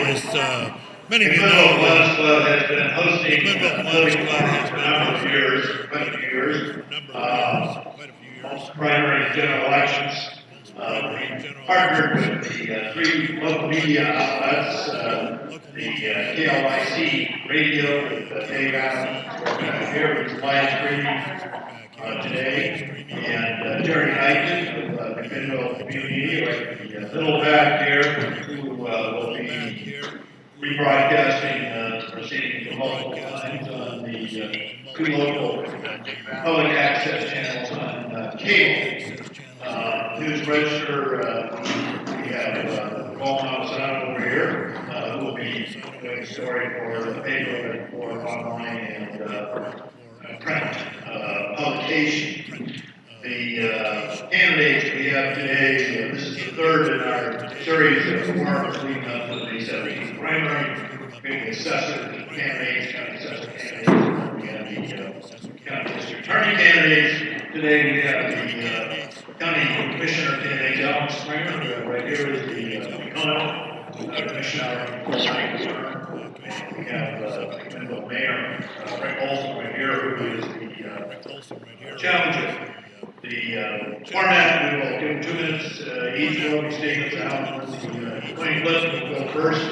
As many of you Glenville know, Kiwanis Club has been the hosting Glenville Kiwanis floating Club has farms for a been number of hosting years, quite a floating few farms years. for a number of years, quite a few years. Most primary and general elections. Most primary and We general partnered elections. with the three local media outlets, Local the media outlets, KLIC radio with Dave Adams, we're back here with live streaming today, and Jerry Knighton of McMinnville Community, right in the middle back here, who will be rebroadcasting proceedings multiple times on the two local public access channels on cable. News Register, we have Paul Montesano over here, who will be doing a story for the paper and for online and print publication. The candidates we have today, this is the third in our series of work leading up to the 17th primary. We have the assessor candidates, county assessor candidates, we have the county district attorney candidates. Today we have the county commissioner candidate, Alan Springer, right here is the commissioner for second term. And we have McMinnville Mayor Rick Olson right here, who is the challenger. The format, we will give 2 minutes each for opening statements. Alan, the Tony Bliss will go first.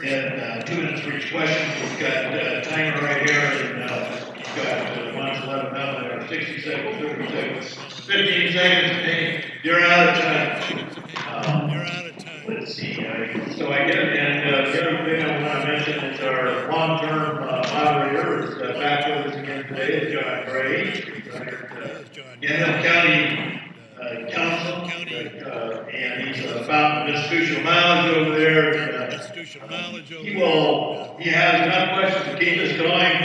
And 2 minutes for each question. We've got a timer right here, and we've got 1 to 11 minutes, 60 seconds, 30 seconds, 15 seconds. Hey, you're out of time. Let's see. So I get it, and the other thing I want to mention is our long-term moderator is back with us again today, is John Gray. Gannett County Council, and he's about institutional knowledge over there. He has enough questions to keep us going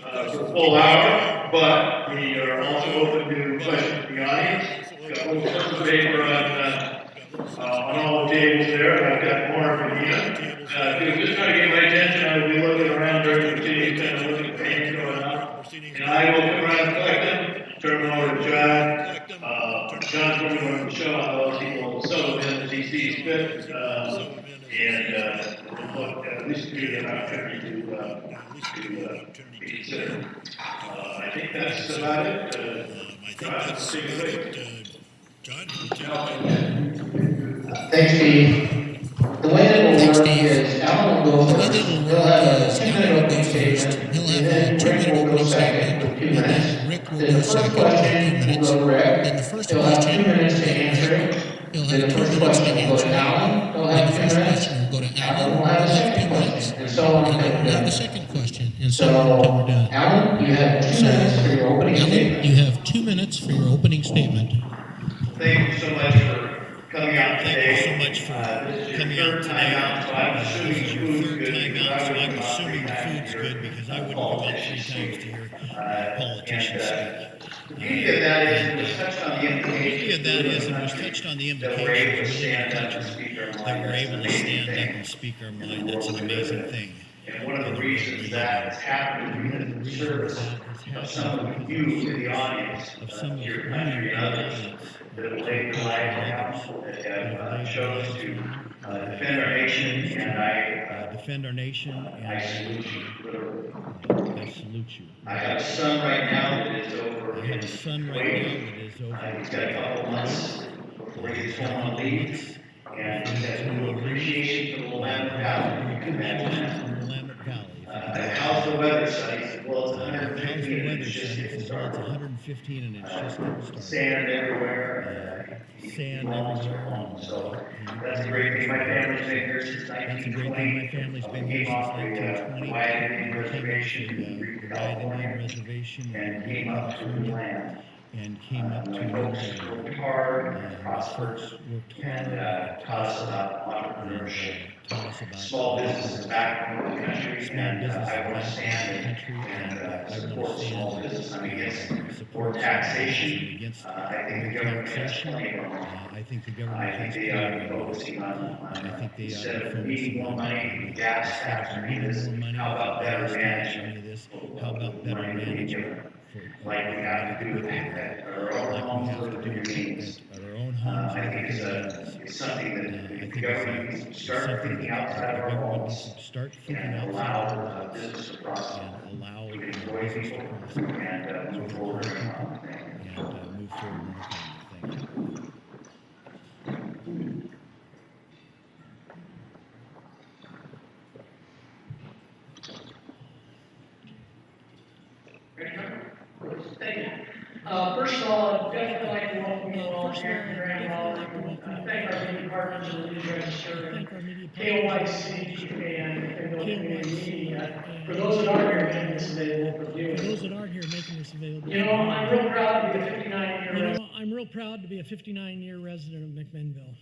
for a full hour, but we are also open to questions from the audience. Got a little slip of paper on all the tables there. I've got more for you. If you're just trying to get my attention, I will be looking around during the proceedings, kind of looking at the hands going up. And I will come around and collect them, turn them over to John. John's going to run the show on those. He will sew them in as he sees fit. And look, at least give you an opportunity to be considered. I think that's about it. John, Thanks, Steve. The way that will work is Alan will go first. He'll have a 2-minute opening statement, and then Rick will go second for 2 minutes. Then the first question will go to Rick. He'll have 2 minutes to answer it. Then the first question will go to Alan. He'll have 2 minutes. Alan will have a second question, and so on until we're done. So, Alan, you have 2 minutes for your opening statement. You have 2 minutes for your opening statement. Thank you so much for coming out today. Thank you so much for this is coming your out third time out, so I'm assuming This is your food's third good. time because out, so I I'm wouldn't assuming the go out food's here good because I wouldn't go out 3 times to hear politicians speak. The beauty of that is it was touched on the implications That is, it was touched on the that we're able to implications stand up and speak our mind. that we're That's able an to amazing stand up thing. and speak our mind. That's an amazing thing. And one of the reasons that has happened is because of the service of some of you in the audience, your country and others that have laid their lives down, that have chose to defend our nation, and I salute you, literally. I salute you. I have a son right now that is over I have a in son right Kuwait. now that is over. He's got a couple months before he gets home on leave, and he has a little appreciation for the Willamette Valley. You can imagine. How's the weather, sonny? Well, it's 115 and it's just getting started. 115 and it's just getting started. Sand everywhere. Sand almost everywhere. home. So that's a great thing. My family's been here since That's a great thing. My 1920. family's been We here came since off the 1920. Wyatt Indian Came off Reservation in the Eureka, Wyatt Indian California, Reservation and came up to the land. and came up to My New folks England. worked hard, And prospered, folks worked and hard, taught us about entrepreneurship. taught us about Small businesses back in the country, Small and businesses I want back to in stand the country, and I support wanna small stand business. I'm against support more taxation. against I think the government has taxation. plenty of money. I think the I government think has they ought to be plenty of focusing I think they ought instead to of focus needing more money, in gas tax, or any of this, more money how about better for gas tax, management? any of this. How about better Money being given, management? like we have to do with our own homes, Like we living have to in do means. at our own homes. I think living in means. it's something that I think think government is needs to start something thinking that outside the our government walls needs to start thinking and outside of our allow walls business to prosper. and allow We can business employ to people prosper and so move we can forward employ in our people economy. and move forward in our economy. Thank you. Thank you. First of all, I'd definitely like to welcome you all First of all, here in I'd Grand definitely Isle. like to welcome you Thank our here media partners in the news register, thank our media KOIC partners and Bill Community KYC Media. and For those that aren't here, making this available for for viewing. those that aren't here making this available. You know, I'm real proud to be a 59-year You know, resident. I'm real proud to be a 59-year resident of McMinnville.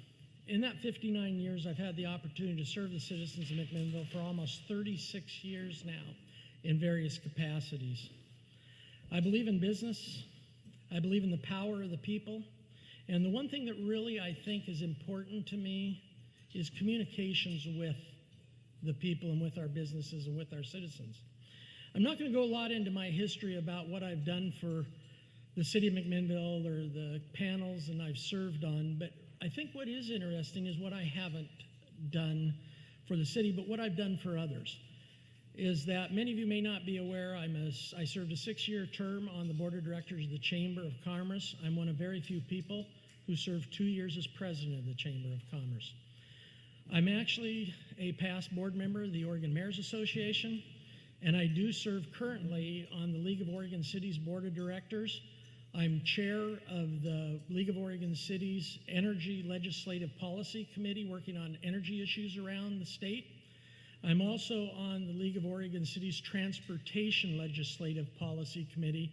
In that 59 years, I've had the opportunity to serve the citizens of McMinnville for almost 36 years now in various capacities. I believe in business. I believe in the power of the people. And the one thing that really I think is important to me is communications with the people and with our businesses and with our citizens. I'm not going to go a lot into my history about what I've done for the city of McMinnville or the panels and I've served on, but I think what is interesting is what I haven't done for the city, but what I've done for others. Is that many of you may not be aware, I served a 6-year term on the board of directors of the Chamber of Commerce. I'm one of very few people who served 2 years as president of the Chamber of Commerce. I'm actually a past board member of the Oregon Mayors Association, and I do serve currently on the League of Oregon Cities Board of Directors. I'm chair of the League of Oregon Cities Energy Legislative Policy Committee, working on energy issues around the state. I'm also on the League of Oregon Cities Transportation Legislative Policy Committee,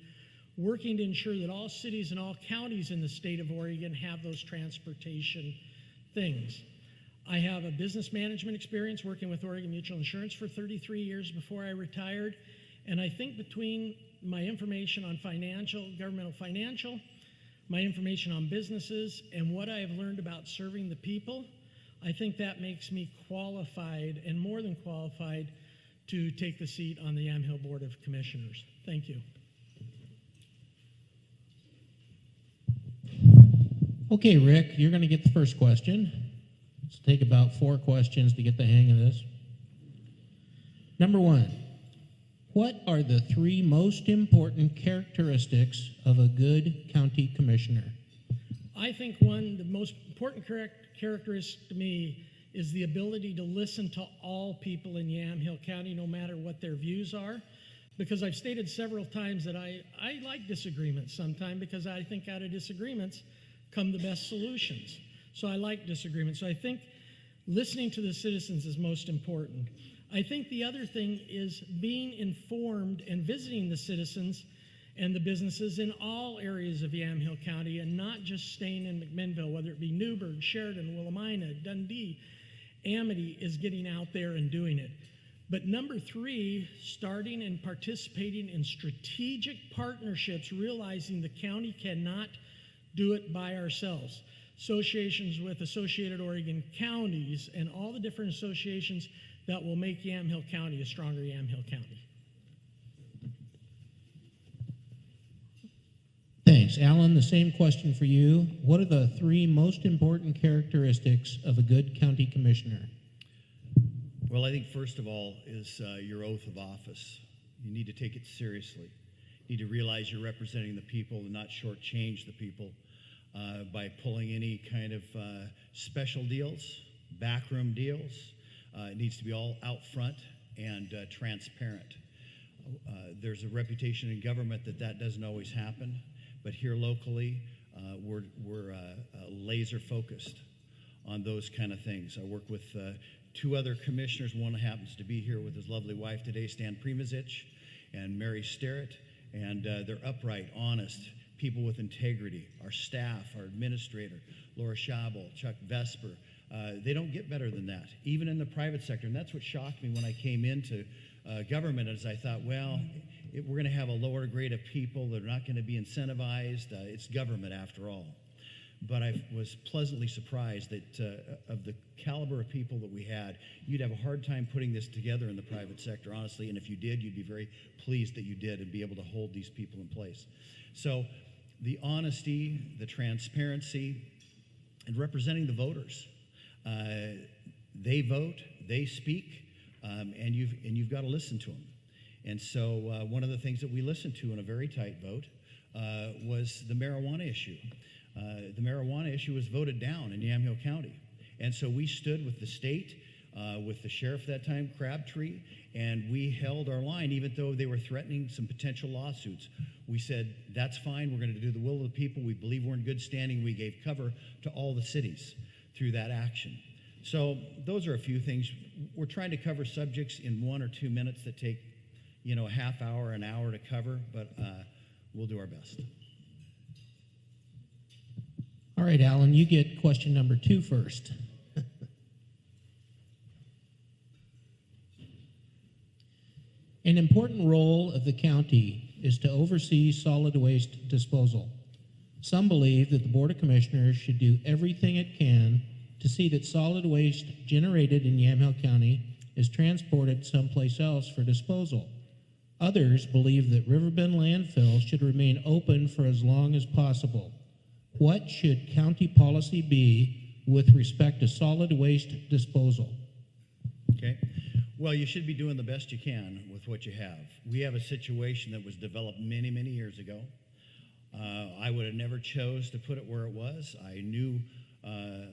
working to ensure that all cities and all counties in the state of Oregon have those transportation things. I have a business management experience working with Oregon Mutual Insurance for 33 years before I retired, and I think between my information on governmental financial, my information on businesses, and what I have learned about serving the people, I think that makes me qualified and more than qualified to take the seat on the Yamhill Board of Commissioners. Thank you. Okay, Rick, you're going to get the first question. Let's take about 4 questions to get the hang of this. Number 1, what are the 3 most important characteristics of a good county commissioner? I think the most important characteristic to me is the ability to listen to all people in Yamhill County, no matter what their views are. Because I've stated several times that I like disagreements sometimes, because I think out of disagreements come the best solutions. So I like disagreements. So I think listening to the citizens is most important. I think the other thing is being informed and visiting the citizens and the businesses in all areas of Yamhill County, and not just staying in McMinnville, whether it be Newburgh, Sheridan, Willamina, Dundee. Amity is getting out there and doing it. But number 3, starting and participating in strategic partnerships, realizing the county cannot do it by ourselves. Associations with Associated Oregon Counties and all the different associations that will make Yamhill County a stronger Yamhill County. Thanks. Alan, the same question for you. What are the 3 most important characteristics of a good county commissioner? Well, I think first of all is your oath of office. You need to take it seriously. You need to realize you're representing the people and not shortchange the people by pulling any kind of special deals, backroom deals. It needs to be all out front and transparent. There's a reputation in government that doesn't always happen, but here locally, we're laser focused on those kind of things. I work with 2 other commissioners. One happens to be here with his lovely wife today, Stan Primozic and Mary Sterrett, and they're upright, honest, people with integrity. Our staff, our administrator, Laura Schabel, Chuck Vesper, they don't get better than that, even in the private sector. And that's what shocked me when I came into government, as I thought, well, we're going to have a lower grade of people that are not going to be incentivized. It's government after all. But I was pleasantly surprised that of the caliber of people that we had, you'd have a hard time putting this together in the private sector, honestly. And if you did, you'd be very pleased that you did and be able to hold these people in place. So the honesty, the transparency, and representing the voters. They vote, they speak, and you've got to listen to them. And so one of the things that we listened to in a very tight vote was the marijuana issue. The marijuana issue was voted down in Yamhill County. And so we stood with the state, with the sheriff at that time, Crabtree, and we held our line even though they were threatening some potential lawsuits. We said, that's fine, we're going to do the will of the people, we believe we're in good standing. We gave cover to all the cities through that action. So those are a few things. We're trying to cover subjects in 1 or 2 minutes that take, a half hour, an hour to cover, but we'll do our best. All right, Alan, you get question number 2 first. An important role of the county is to oversee solid waste disposal. Some believe that the Board of Commissioners should do everything it can to see that solid waste generated in Yamhill County is transported someplace else for disposal. Others believe that Riverbend landfill should remain open for as long as possible. What should county policy be with respect to solid waste disposal? Okay. Well, you should be doing the best you can with what you have. We have a situation that was developed many, many years ago. I would have never chose to put it where it was. I knew a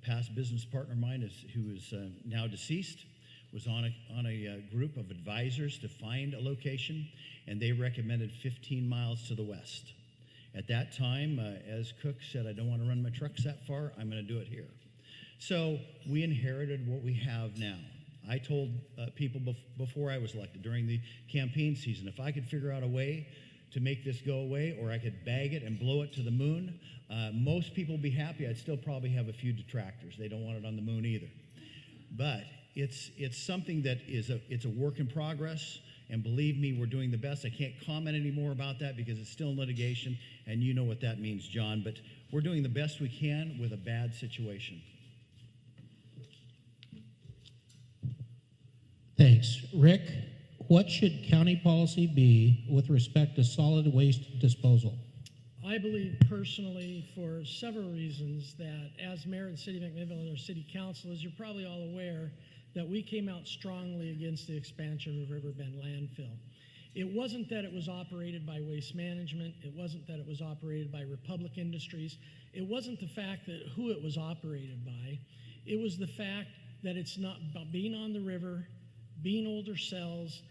past business partner of mine who is now deceased was on a group of advisors to find a location, and they recommended 15 miles to the west. At that time, as Cook said, I don't want to run my trucks that far, I'm going to do it here. So we inherited what we have now. I told people before I was elected, during the campaign season, if I could figure out a way to make this go away, or I could bag it and blow it to the moon, most people would be happy. I'd still probably have a few detractors. They don't want it on the moon either. But it's something that it's a work in progress, and believe me, we're doing the best. I can't comment any more about that because it's still in litigation, and you know what that means, John, but we're doing the best we can with a bad situation. Thanks. Rick, what should county policy be with respect to solid waste disposal? I believe personally, for several reasons, that as mayor of the city of McMinnville and our city council, as you're probably all aware, that we came out strongly against the expansion of Riverbend landfill. It wasn't that it was operated by Waste Management. It wasn't that it was operated by Republic Industries. It wasn't the fact that who it was operated by. It was the fact that it's not about being on the river, being older cells,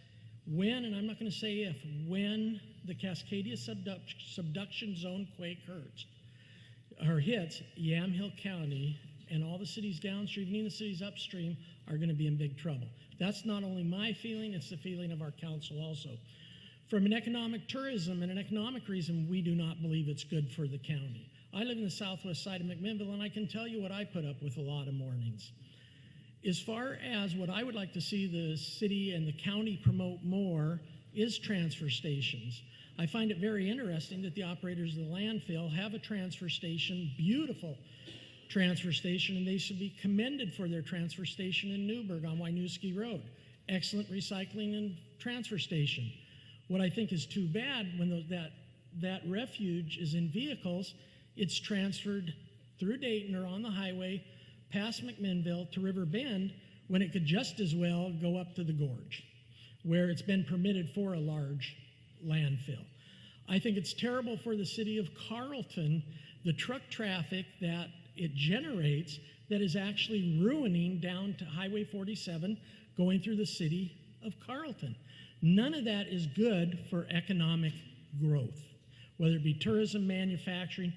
when, and I'm not going to say if, when the Cascadia subduction zone quake hits, Yamhill County and all the cities downstream, even the cities upstream, are going to be in big trouble. That's not only my feeling, it's the feeling of our council also. From an economic tourism and an economic reason, we do not believe it's good for the county. I live in the southwest side of McMinnville, and I can tell you what I put up with a lot of mornings. As far as what I would like to see the city and the county promote more is transfer stations. I find it very interesting that the operators of the landfill have a transfer station, beautiful transfer station, and they should be commended for their transfer station in Newburgh on Winooski Road. Excellent recycling and transfer station. What I think is too bad when that refuge is in vehicles, it's transferred through Dayton or on the highway past McMinnville to River Bend when it could just as well go up to the gorge where it's been permitted for a large landfill. I think it's terrible for the city of Carlton, the truck traffic that it generates that is actually ruining down to Highway 47 going through the city of Carlton. None of that is good for economic growth, whether it be tourism, manufacturing.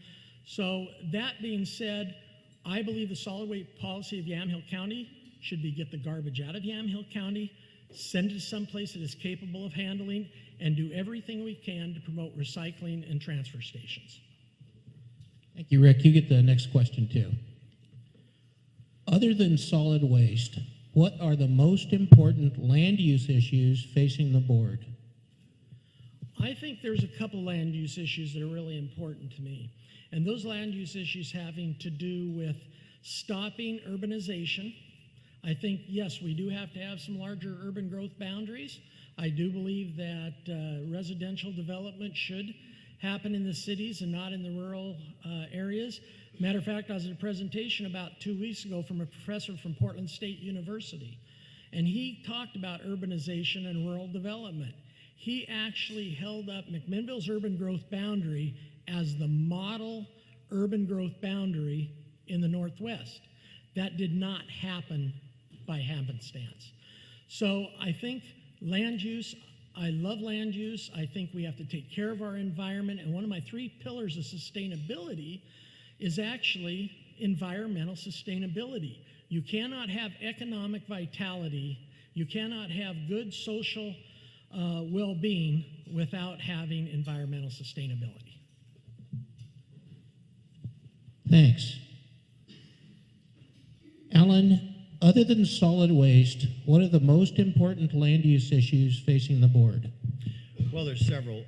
So that being said, I believe the solid waste policy of Yamhill County should be get the garbage out of Yamhill County, send it to someplace that is capable of handling, and do everything we can to promote recycling and transfer stations. Thank you, Rick. You get the next question, too. Other than solid waste, what are the most important land use issues facing the board? I think there's a couple land use issues that are really important to me. And those land use issues having to do with stopping urbanization. I think, yes, we do have to have some larger urban growth boundaries. I do believe that residential development should happen in the cities and not in the rural areas. Matter of fact, I was at a presentation about 2 weeks ago from a professor from Portland State University, and he talked about urbanization and rural development. He actually held up McMinnville's urban growth boundary as the model urban growth boundary in the Northwest. That did not happen by happenstance. So I think land use, I love land use. I think we have to take care of our environment. And one of my 3 pillars of sustainability is actually environmental sustainability. You cannot have economic vitality, you cannot have good social well-being without having environmental sustainability. Thanks. Alan, other than solid waste, what are the most important land use issues facing the board? Well, there's several.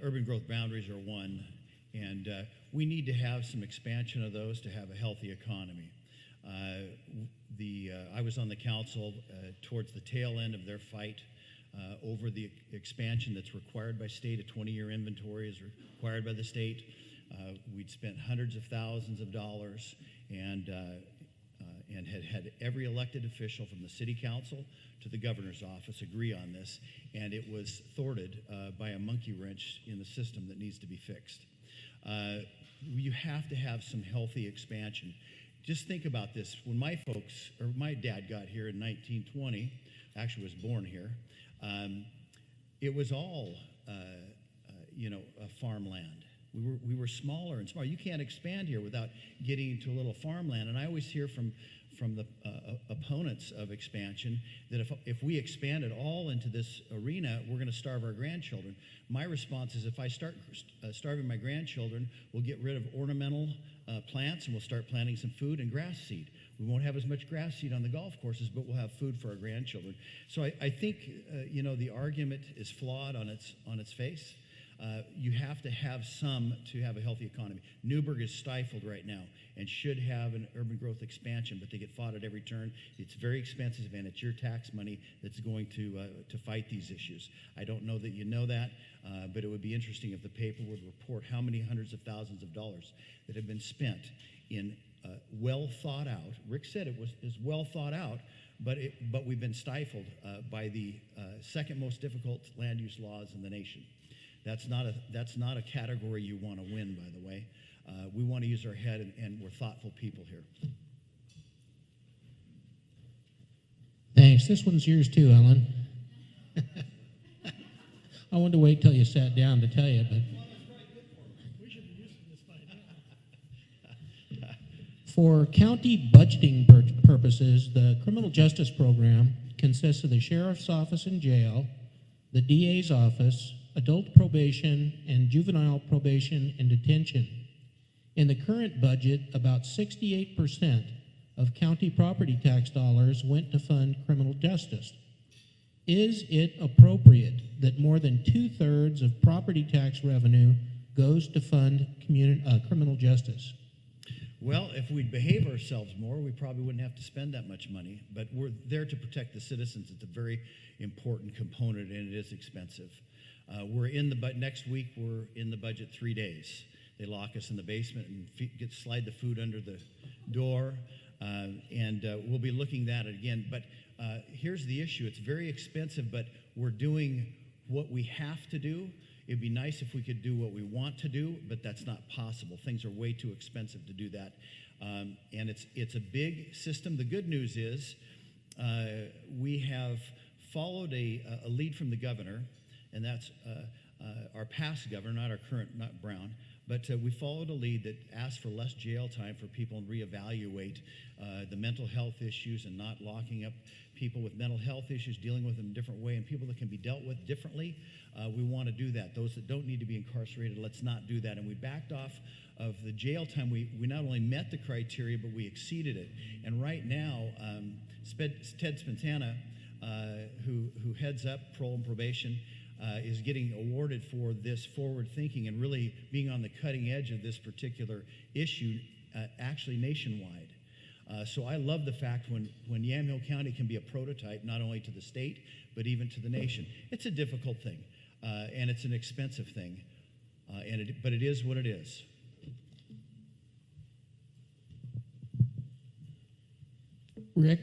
Urban growth boundaries are one, and we need to have some expansion of those to have a healthy economy. I was on the council towards the tail end of their fight over the expansion that's required by state. A 20-year inventory is required by the state. We'd spent hundreds of thousands of dollars and had every elected official from the city council to the governor's office agree on this, and it was thwarted by a monkey wrench in the system that needs to be fixed. You have to have some healthy expansion. Just think about this. When my dad got here in 1920, actually was born here, it was all, farmland. We were smaller and smaller. You can't expand here without getting into a little farmland. And I always hear from the opponents of expansion that if we expand it all into this arena, we're going to starve our grandchildren. My response is if I start starving my grandchildren, we'll get rid of ornamental plants and we'll start planting some food and grass seed. We won't have as much grass seed on the golf courses, but we'll have food for our grandchildren. So I think the argument is flawed on its face. You have to have some to have a healthy economy. Newburgh is stifled right now and should have an urban growth expansion, but they get fought at every turn. It's very expensive, and it's your tax money that's going to fight these issues. I don't know that you know that, but it would be interesting if the paper would report how many hundreds of thousands of dollars that have been spent in well thought out. Rick said is well thought out, but we've been stifled by the second most difficult land use laws in the nation. That's not a category you want to win, by the way. We want to use our head, and we're thoughtful people here. Thanks. This one's yours too, Alan. I wanted to wait till you sat down to tell you, but We should be used to this by now. for county budgeting purposes, the criminal justice program consists of the sheriff's office and jail, the DA's office, adult probation, and juvenile probation and detention. In the current budget, about 68% of county property tax dollars went to fund criminal justice. Is it appropriate that more than 2/3 of property tax revenue goes to fund criminal justice? Well, if we'd behave ourselves more, we probably wouldn't have to spend that much money. But we're there to protect the citizens. It's a very important component, and it is expensive. Next week, we're in the budget 3 days. They lock us in the basement and slide the food under the door, and we'll be looking at it again. But here's the issue. It's very expensive, but we're doing what we have to do. It'd be nice if we could do what we want to do, but that's not possible. Things are way too expensive to do that. And it's a big system. The good news is we have followed a lead from the governor, and that's our past governor, not our current, not Brown, but we followed a lead that asked for less jail time for people and reevaluate the mental health issues and not locking up people with mental health issues, dealing with them a different way, and people that can be dealt with differently. We want to do that. Those that don't need to be incarcerated, let's not do that. And we backed off of the jail time. We not only met the criteria, but we exceeded it. And right now, Ted Spentana, who heads up parole and probation, is getting awarded for this forward thinking and really being on the cutting edge of this particular issue, actually nationwide. So I love the fact when Yamhill County can be a prototype, not only to the state, but even to the nation. It's a difficult thing, and it's an expensive thing. But it is what it is. Rick,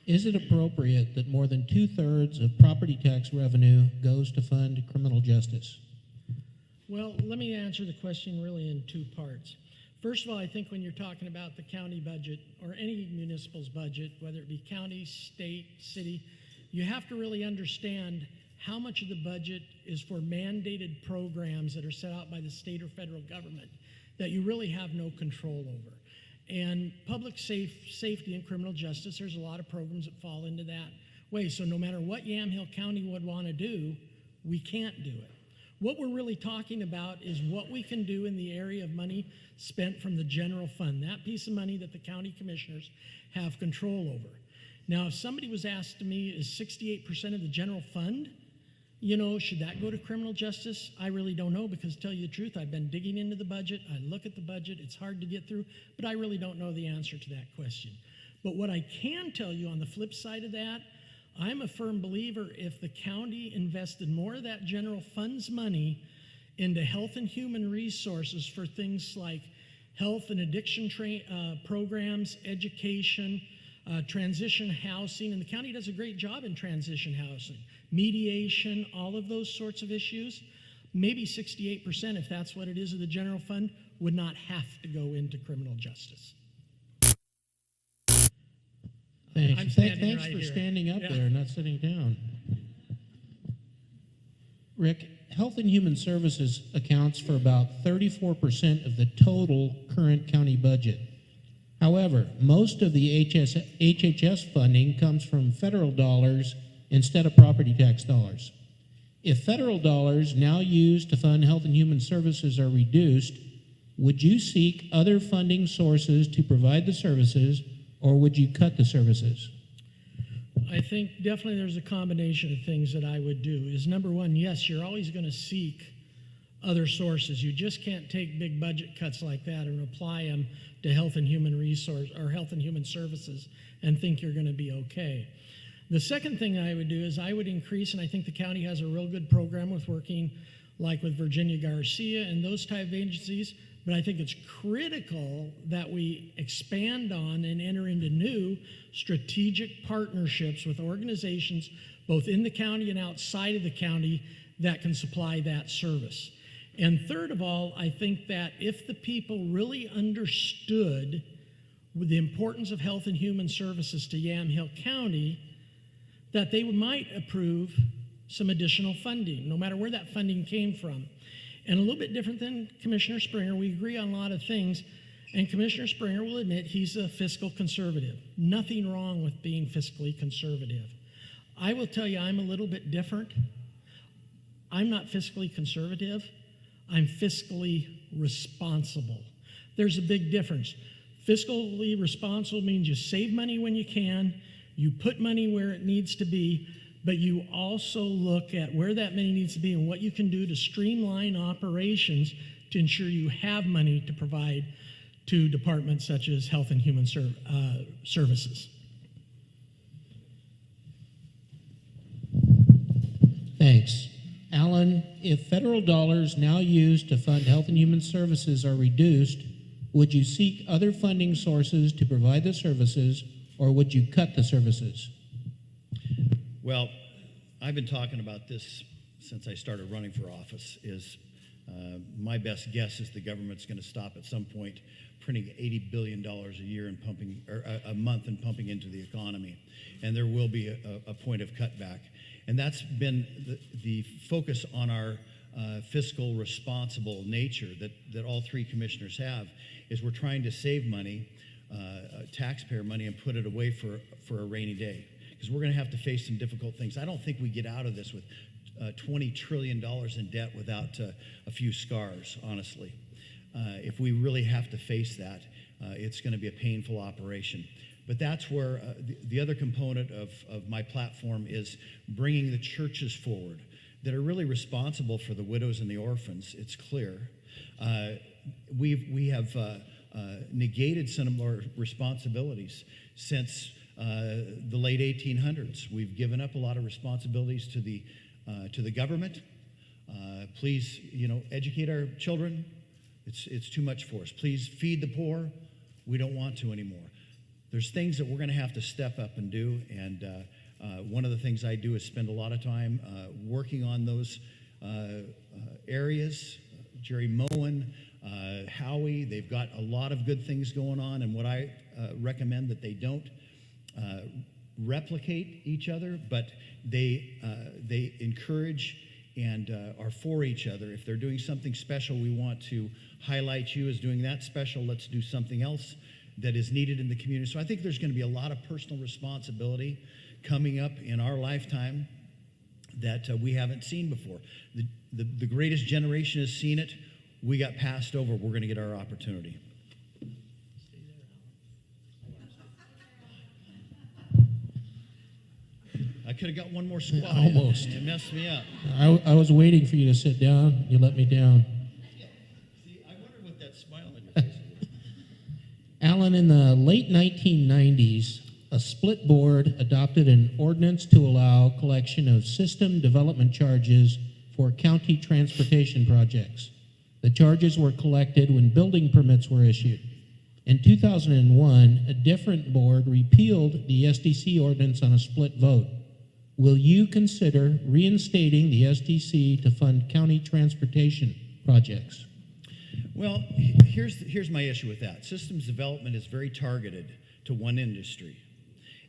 is it appropriate that more than 2/3 of property tax revenue goes to fund criminal justice? Well, let me answer the question really in two parts. First of all, I think when you're talking about the county budget or any municipal's budget, whether it be county, state, city, you have to really understand how much of the budget is for mandated programs that are set out by the state or federal government that you really have no control over. And public safety and criminal justice, there's a lot of programs that fall into that way. So no matter what Yamhill County would want to do, we can't do it. What we're really talking about is what we can do in the area of money spent from the general fund, that piece of money that the county commissioners have control over. Now, if somebody was asked to me, is 68% of the general fund, should that go to criminal justice? I really don't know, because to tell you the truth, I've been digging into the budget. I look at the budget. It's hard to get through, but I really don't know the answer to that question. But what I can tell you on the flip side of that, I'm a firm believer if the county invested more of that general fund's money into health and human resources for things like health and addiction programs, education, transition housing, and the county does a great job in transition housing, mediation, all of those sorts of issues. Maybe 68%, if that's what it is of the general fund, would not have to go into criminal justice. Thanks. I'm standing Thanks right for here. standing up Yeah. there, not sitting down. Rick, Health and Human Services accounts for about 34% of the total current county budget. However, most of the HHS funding comes from federal dollars instead of property tax dollars. If federal dollars now used to fund health and human services are reduced, would you seek other funding sources to provide the services, or would you cut the services? I think definitely there's a combination of things that I would do. Is number one, yes, you're always going to seek other sources. You just can't take big budget cuts like that and apply them to health and human resource or health and human services and think you're going to be okay. The second thing I would do is I would increase, and I think the county has a real good program with working like with Virginia Garcia and those type of agencies, but I think it's critical that we expand on and enter into new strategic partnerships with organizations both in the county and outside of the county that can supply that service. And third of all, I think that if the people really understood the importance of health and human services to Yamhill County, that they might approve some additional funding, no matter where that funding came from. And a little bit different than Commissioner Springer, we agree on a lot of things, and Commissioner Springer will admit he's a fiscal conservative. Nothing wrong with being fiscally conservative. I will tell you, I'm a little bit different. I'm not fiscally conservative. I'm fiscally responsible. There's a big difference. Fiscally responsible means you save money when you can, you put money where it needs to be, but you also look at where that money needs to be and what you can do to streamline operations to ensure you have money to provide to departments such as health and human services. Thanks. Alan, if federal dollars now used to fund health and human services are reduced, would you seek other funding sources to provide the services, or would you cut the services? Well, I've been talking about this since I started running for office. My best guess is the government's going to stop at some point printing $80 billion a year and pumping, or a month and pumping into the economy, and there will be a point of cutback. And that's been the focus on our fiscal responsible nature that all three commissioners have, is we're trying to save money, taxpayer money, and put it away for a rainy day, because we're going to have to face some difficult things. I don't think we get out of this with $20 trillion in debt without a few scars, honestly. If we really have to face that, it's going to be a painful operation. But that's where the other component of my platform is bringing the churches forward that are really responsible for the widows and the orphans. It's clear. We have negated some of our responsibilities since the late 1800s. We've given up a lot of responsibilities to the government. Please, educate our children. It's too much for us. Please feed the poor. We don't want to anymore. There's things that we're going to have to step up and do, and one of the things I do is spend a lot of time working on those areas. Jerry Moen, Howie, they've got a lot of good things going on, and what I recommend that they don't replicate each other, but they encourage and are for each other. If they're doing something special, we want to highlight you as doing that special. Let's do something else that is needed in the community. So I think there's going to be a lot of personal responsibility coming up in our lifetime that we haven't seen before. The greatest generation has seen it. We got passed over. We're going to get our opportunity. I could have got one more squat. Almost. It messed me up. I was waiting for you to sit down. You let me down. See, I wondered what that smile on your face was. Alan, in the late 1990s, a split board adopted an ordinance to allow collection of system development charges for county transportation projects. The charges were collected when building permits were issued. In 2001, a different board repealed the SDC ordinance on a split vote. Will you consider reinstating the SDC to fund county transportation projects? Well, here's my issue with that. Systems development is very targeted to one industry.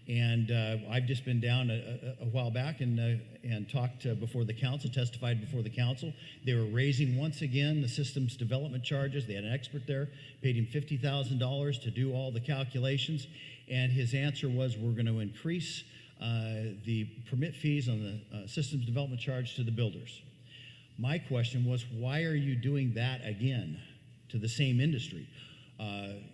And I've just been down a while back and talked before the council, testified before the council. They were raising once again the systems development charges. They had an expert there, paid him $50,000 to do all the calculations. And his answer was, we're going to increase the permit fees on the systems development charge to the builders. My question was, why are you doing that again to the same industry?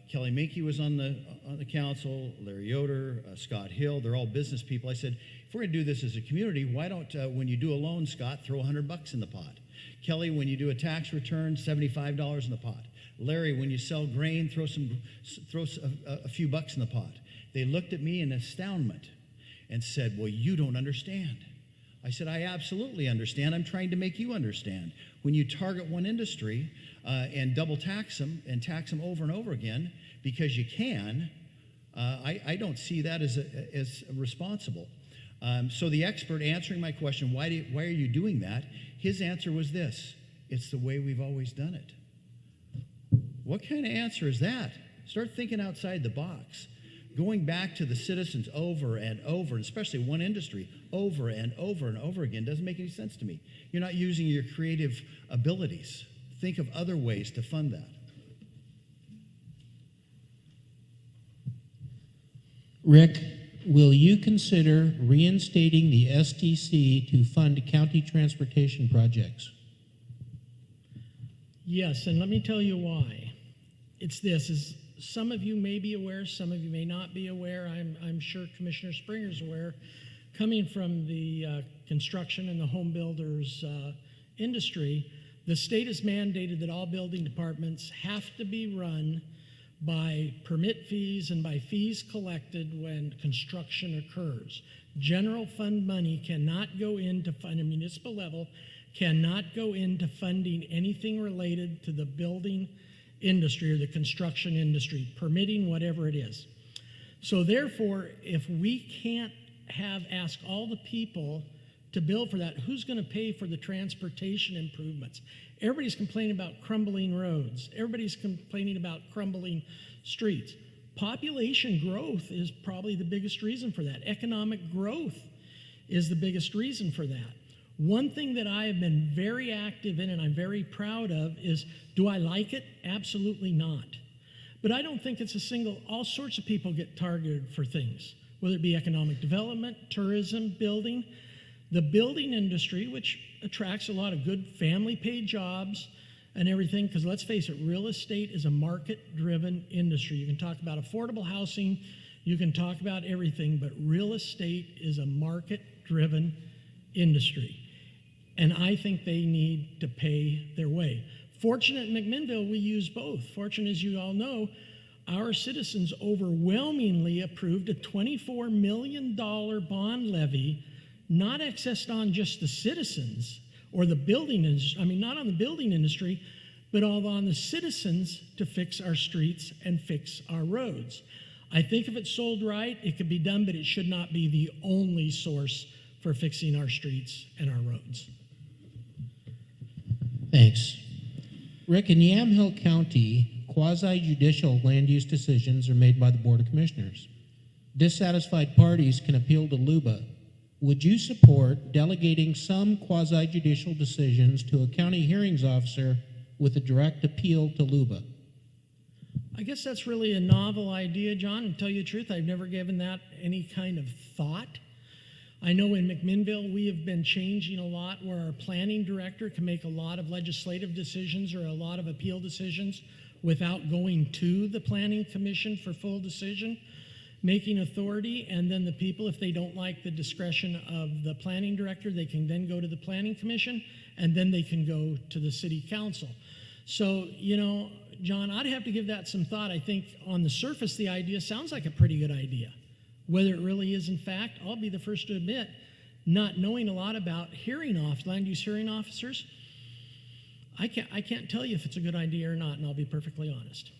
Kelly Minke was on the council, Larry Yoder, Scott Hill, they're all business people. I said, if we're going to do this as a community, why don't, when you do a loan, Scott, throw $100 in the pot? Kelly, when you do a tax return, $75 in the pot. Larry, when you sell grain, throw a few bucks in the pot. They looked at me in astoundment and said, well, you don't understand. I said, I absolutely understand. I'm trying to make you understand. When you target one industry and double tax them and tax them over and over again because you can, I don't see that as responsible. So the expert answering my question, why are you doing that? His answer was this: it's the way we've always done it. What kind of answer is that? Start thinking outside the box. Going back to the citizens over and over, especially one industry, over and over and over again, doesn't make any sense to me. You're not using your creative abilities. Think of other ways to fund that. Rick, will you consider reinstating the SDC to fund county transportation projects? Yes, and let me tell you why. It's this, is some of you may be aware, some of you may not be aware. I'm sure Commissioner Springer's aware. Coming from the construction and the home builders industry, the state has mandated that all building departments have to be run by permit fees and by fees collected when construction occurs. General fund money cannot go into fund, a municipal level, cannot go into funding anything related to the building industry or the construction industry, permitting whatever it is. So therefore, if we can't ask all the people to bill for that, who's going to pay for the transportation improvements? Everybody's complaining about crumbling roads. Everybody's complaining about crumbling streets. Population growth is probably the biggest reason for that. Economic growth is the biggest reason for that. One thing that I have been very active in and I'm very proud of is, do I like it? Absolutely not. But I don't think it's all sorts of people get targeted for things, whether it be economic development, tourism, building. The building industry, which attracts a lot of good family-paid jobs and everything, because let's face it, real estate is a market-driven industry. You can talk about affordable housing, you can talk about everything, but real estate is a market-driven industry. And I think they need to pay their way. Fortunate in McMinnville, we use both. Fortunate, as you all know, our citizens overwhelmingly approved a $24 million bond levy, not accessed on just the citizens. or the building industry, I mean, not on the building industry, but all on the citizens to fix our streets and fix our roads. I think if it's sold right, it could be done, but it should not be the only source for fixing our streets and our roads. Thanks. Rick, in Yamhill County, quasi-judicial land use decisions are made by the Board of Commissioners. Dissatisfied parties can appeal to LUBA. Would you support delegating some quasi-judicial decisions to a county hearings officer with a direct appeal to LUBA? I guess that's really a novel idea, John. And to tell you the truth, I've never given that any kind of thought. I know in McMinnville we have been changing a lot where our planning director can make a lot of legislative decisions or a lot of appeal decisions without going to the planning commission for full decision making authority, and then the people, if they don't like the discretion of the planning director, they can then go to the planning commission, and then they can go to the city council. So, you know, John, I'd have to give that some thought. I think on the surface, the idea sounds like a pretty good idea. Whether it really is, in fact, I'll be the first to admit, not knowing a lot about land use hearing officers, I can't tell you if it's a good idea or not, and I'll be perfectly honest.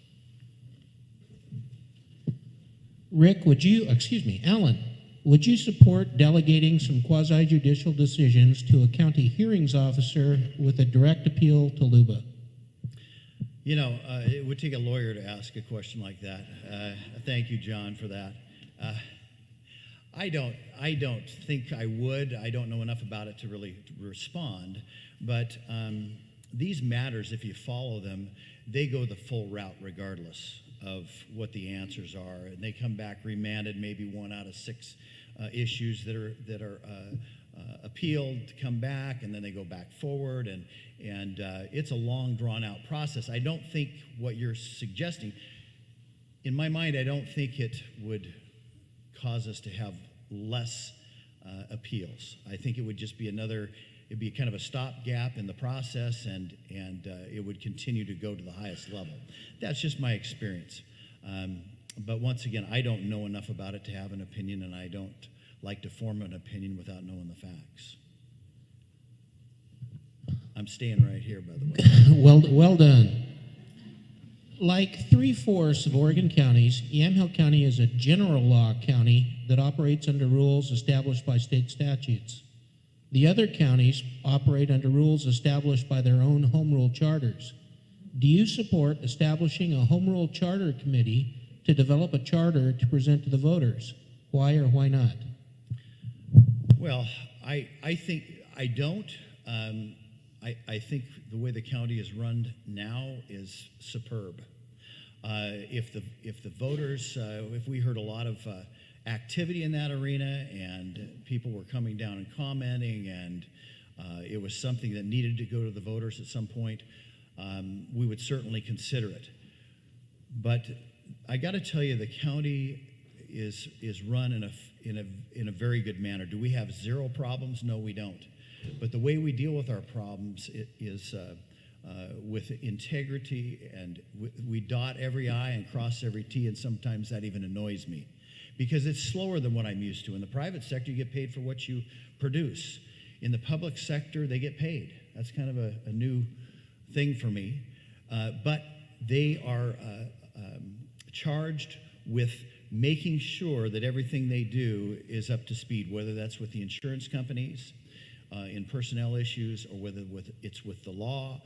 Rick, Alan, would you support delegating some quasi-judicial decisions to a county hearings officer with a direct appeal to LUBA? You know, it would take a lawyer to ask a question like that. Thank you, John, for that. I don't think I would. I don't know enough about it to really respond. But these matters, if you follow them, they go the full route regardless of what the answers are, and they come back remanded, maybe 1 out of 6 issues that are appealed to come back, and then they go back forward, and it's a long, drawn-out process. I don't think what you're suggesting, in my mind, I don't think it would cause us to have less appeals. I think it would just be it'd be kind of a stopgap in the process, and it would continue to go to the highest level. That's just my experience. But once again, I don't know enough about it to have an opinion, and I don't like to form an opinion without knowing the facts. I'm staying right here, by the way. Well done. Like 3/4 of Oregon counties, Yamhill County is a general law county that operates under rules established by state statutes. The other counties operate under rules established by their own home rule charters. Do you support establishing a home rule charter committee to develop a charter to present to the voters? Why or why not? Well, I think I don't. I think the way the county is run now is superb. If the voters, if we heard a lot of activity in that arena and people were coming down and commenting, and it was something that needed to go to the voters at some point, we would certainly consider it. But I got to tell you, the county is run in a very good manner. Do we have zero problems? No, we don't. But the way we deal with our problems is with integrity, and we dot every I and cross every T, and sometimes that even annoys me because it's slower than what I'm used to. In the private sector, you get paid for what you produce. In the public sector, they get paid. That's kind of a new thing for me. But they are charged with making sure that everything they do is up to speed, whether that's with the insurance companies, in personnel issues, or whether it's with the law,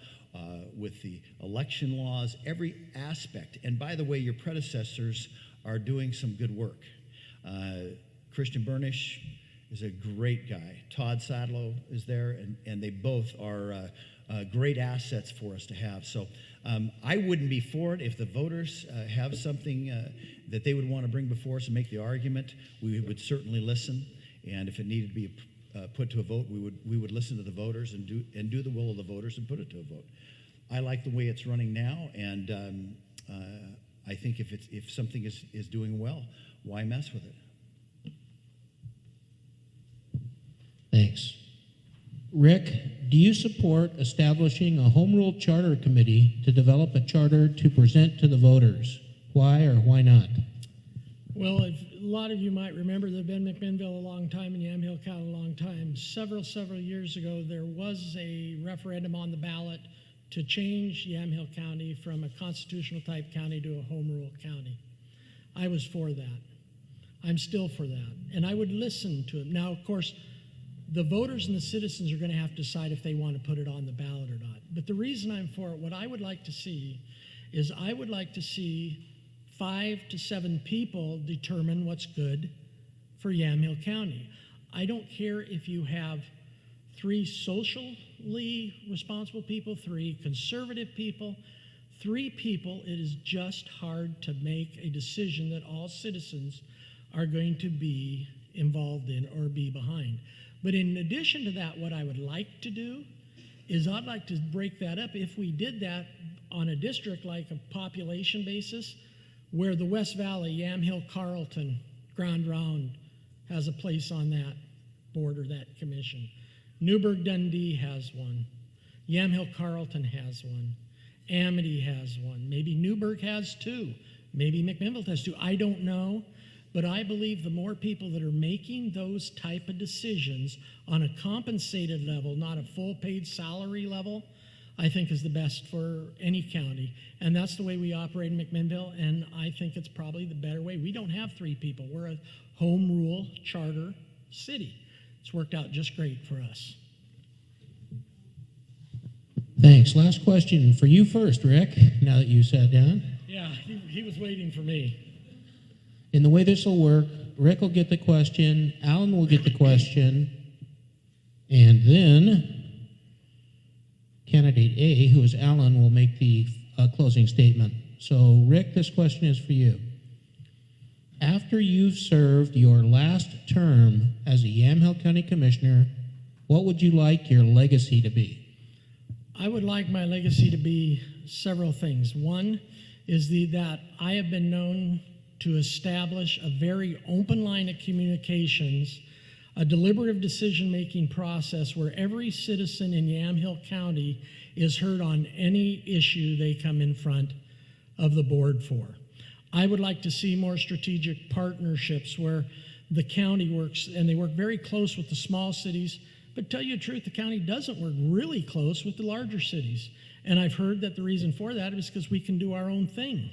with the election laws, every aspect. And by the way, your predecessors are doing some good work. Christian Burnish is a great guy. Todd Sadlow is there, and they both are great assets for us to have. So I wouldn't be for it. If the voters have something that they would want to bring before us and make the argument, we would certainly listen. And if it needed to be put to a vote, we would listen to the voters and do the will of the voters and put it to a vote. I like the way it's running now, and I think if something is doing well, why mess with it? Thanks. Rick, do you support establishing a home rule charter committee to develop a charter to present to the voters? Why or why not? Well, lot of you might remember that I've been in McMinnville a long time and Yamhill County a long time. Several years ago, there was a referendum on the ballot to change Yamhill County from a constitutional type county to a home rule county. I was for that. I'm still for that. And I would listen to it. Now, of course, the voters and the citizens are going to have to decide if they want to put it on the ballot or not. But the reason I'm for it, what I would like to see is I would like to see 5 to 7 people determine what's good for Yamhill County. I don't care if you have 3 socially responsible people, 3 conservative people, 3 people. It is just hard to make a decision that all citizens are going to be involved in or be behind. But in addition to that, what I would like to do is I'd like to break that up. If we did that on a district like a population basis, where the West Valley, Yamhill, Carlton, Grand Round has a place on that board or that commission. Newburgh Dundee has one. Yamhill Carlton has one. Amity has one. Maybe Newburgh has 2. Maybe McMinnville has 2. I don't know. But I believe the more people that are making those type of decisions on a compensated level, not a full paid salary level, I think is the best for any county. And that's the way we operate in McMinnville, and I think it's probably the better way. We don't have 3 people. We're a home rule charter city. It's worked out just great for us. Thanks. Last question for you first, Rick, now that you sat down. Yeah, he was waiting for me. In the way this will work, Rick will get the question, Alan will get the question, and then candidate A, who is Alan, will make the closing statement. So, Rick, this question is for you. After you've served your last term as a Yamhill County Commissioner, what would you like your legacy to be? I would like my legacy to be several things. One is that I have been known to establish a very open line of communications, a deliberative decision-making process where every citizen in Yamhill County is heard on any issue they come in front of the board for. I would like to see more strategic partnerships where the county works, and they work very close with the small cities, but tell you the truth, the county doesn't work really close with the larger cities. And I've heard that the reason for that is because we can do our own thing.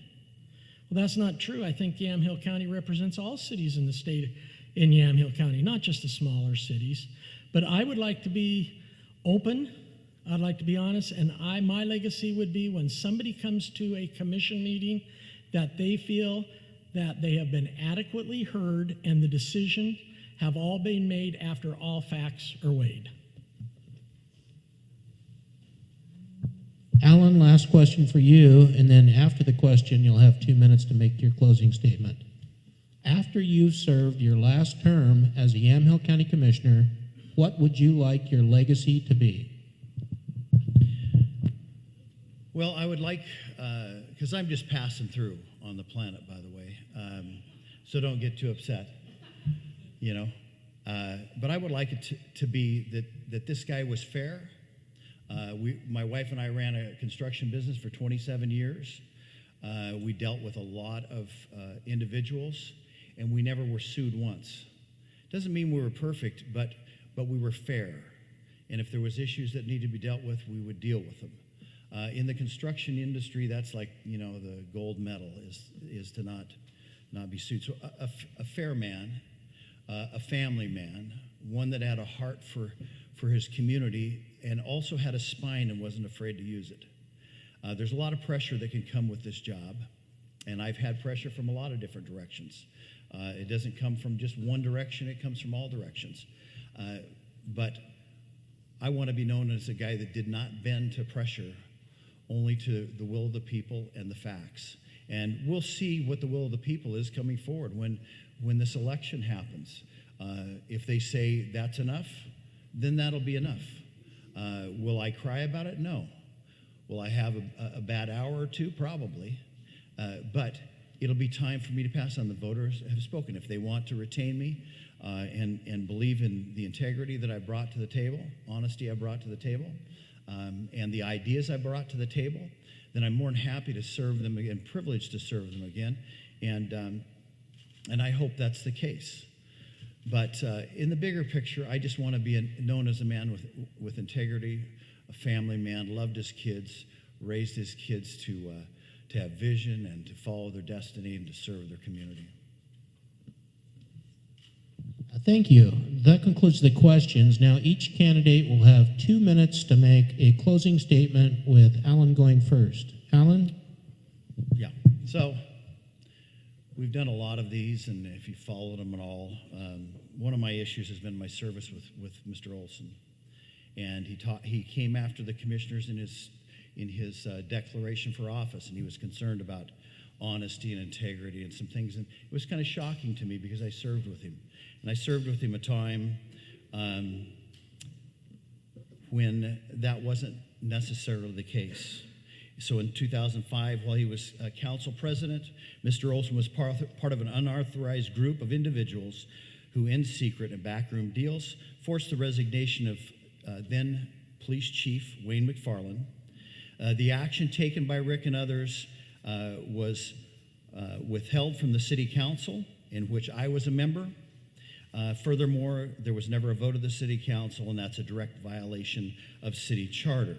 Well, that's not true. I think Yamhill County represents all cities in the state in Yamhill County, not just the smaller cities. But I would like to be open. I'd like to be honest. And my legacy would be when somebody comes to a commission meeting that they feel that they have been adequately heard and the decisions have all been made after all facts are weighed. Alan, last question for you, and then after the question, you'll have 2 minutes to make your closing statement. After you've served your last term as a Yamhill County Commissioner, what would you like your legacy to be? Well, I would like, because I'm just passing through on the planet, by the way, so don't get too upset, you know. But I would like it to be that this guy was fair. My wife and I ran a construction business for 27 years. We dealt with a lot of individuals, and we never were sued once. Doesn't mean we were perfect, but we were fair. And if there was issues that needed to be dealt with, we would deal with them. In the construction industry, that's like, you know, the gold medal is to not be sued. So a fair man, a family man, one that had a heart for his community and also had a spine and wasn't afraid to use it. There's a lot of pressure that can come with this job, and I've had pressure from a lot of different directions. It doesn't come from just one direction, it comes from all directions. But I want to be known as a guy that did not bend to pressure, only to the will of the people and the facts. And we'll see what the will of the people is coming forward when this election happens. If they say that's enough, then that'll be enough. Will I cry about it? No. Will I have a bad hour or two? Probably. But it'll be time for me to pass on. The voters have spoken. If they want to retain me and believe in the integrity that I brought to the table, honesty I brought to the table, and the ideas I brought to the table, then I'm more than happy to serve them again, privileged to serve them again. And And I hope that's the case. But in the bigger picture, I just want to be known as a man with integrity, a family man, loved his kids, raised his kids to have vision and to follow their destiny and to serve their community. Thank you. That concludes the questions. Now, each candidate will have 2 minutes to make a closing statement, with Alan going first. Alan? Yeah. So we've done a lot of these, and if you followed them at all, one of my issues has been my service with Mr. Olson. And he came after the commissioners in his declaration for office, and he was concerned about honesty and integrity and some things. And it was kind of shocking to me because I served with him. And I served with him a time when that wasn't necessarily the case. So in 2005, while he was council president, Mr. Olson was part of an unauthorized group of individuals who, in secret and backroom deals, forced the resignation of then Police Chief Wayne McFarland. The action taken by Rick and others was withheld from the city council, in which I was a member. Furthermore, there was never a vote of the city council, and that's a direct violation of city charter.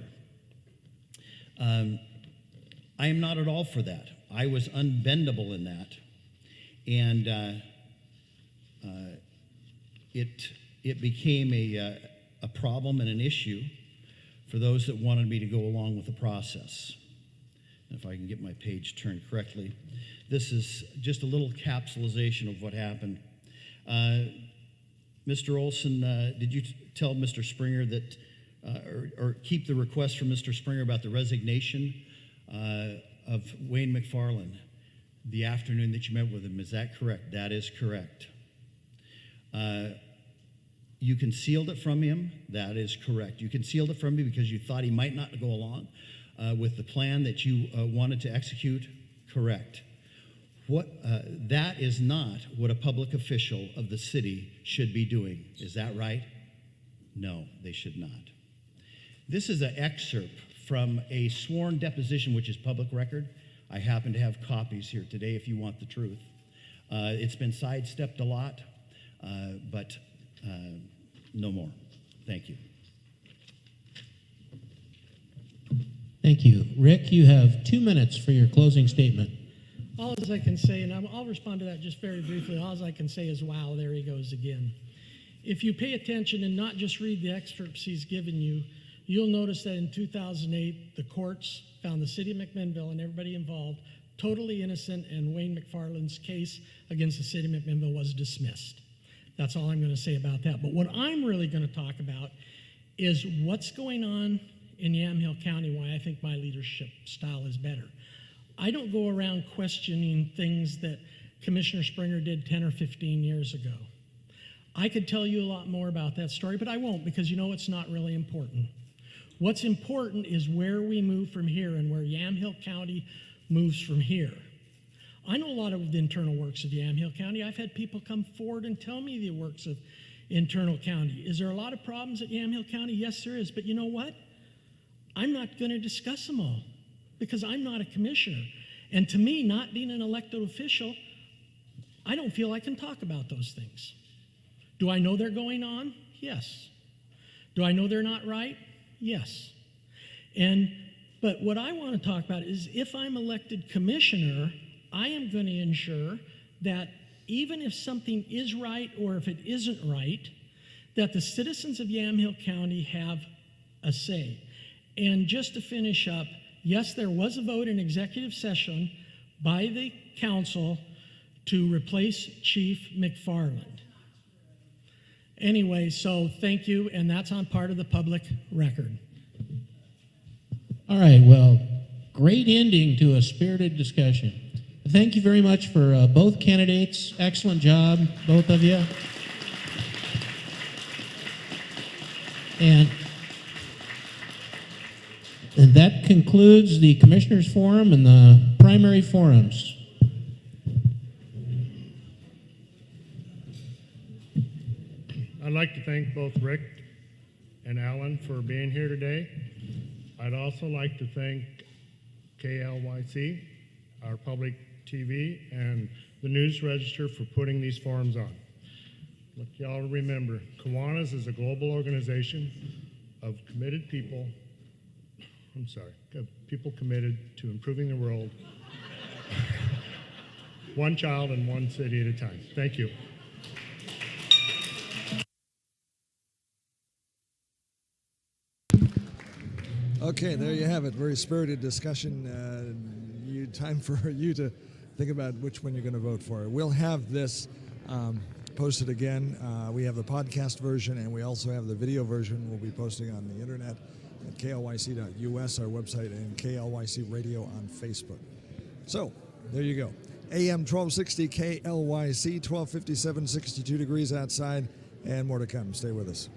I am not at all for that. I was unbendable in that, and it became a problem and an issue for those that wanted me to go along with the process. If I can get my page turned correctly, this is just a little capsulization of what happened. Mr. Olson, did you tell Mr. Springer that, or keep the request from Mr. Springer about the resignation of Wayne McFarland the afternoon that you met with him? Is that correct? That is correct. You concealed it from him? That is correct. You concealed it from me because you thought he might not go along with the plan that you wanted to execute? Correct. That is not what a public official of the city should be doing. Is that right? No, they should not. This is an excerpt from a sworn deposition, which is public record. I happen to have copies here today if you want the truth. It's been sidestepped a lot, but no more. Thank you. Thank you. Rick, you have 2 minutes for your closing statement. All as I can say, and I'll respond to that just very briefly, all I can say is, wow, there he goes again. If you pay attention and not just read the excerpts he's given you, you'll notice that in 2008, the courts found the city of McMinnville and everybody involved totally innocent, and Wayne McFarland's case against the city of McMinnville was dismissed. That's all I'm going to say about that. But what I'm really going to talk about is what's going on in Yamhill County, why I think my leadership style is better. I don't go around questioning things that Commissioner Springer did 10 or 15 years ago. I could tell you a lot more about that story, but I won't, because you know it's not really important. What's important is where we move from here and where Yamhill County moves from here. I know a lot of the internal works of Yamhill County. I've had people come forward and tell me the works of internal county. Is there a lot of problems at Yamhill County? Yes, there is. But you know what? I'm not going to discuss them all because I'm not a commissioner. And to me, not being an elected official, I don't feel I can talk about those things. Do I know they're going on? Yes. Do I know they're not right? Yes. But what I want to talk about is if I'm elected commissioner, I am going to ensure that even if something is right or if it isn't right, that the citizens of Yamhill County have a say. And just to finish up, yes, there was a vote in executive session by the council to replace Chief McFarland. Anyway, so thank you, and that's on part of the public record. All right, well, great ending to a spirited discussion. Thank you very much for both candidates. Excellent job, both of you. And that concludes the Commissioners' Forum and the primary forums. I'd like to thank both Rick and Alan for being here today. I'd also like to thank KLYC, our public TV, and the News Register for putting these forums on. Look, y'all remember, Kiwanis is a global organization of committed people, of people committed to improving the world, one child and one city at a time. Thank you. Okay, there you have it. Very spirited discussion. Time for you to think about which one you're going to vote for. We'll have this posted again. We have the podcast version, and we also have the video version we'll be posting on the internet at klYC.us, our website, and KLYC Radio on Facebook. So, there you go. AM 1260 KLYC, 1257, 62 degrees outside, and more to come. Stay with us.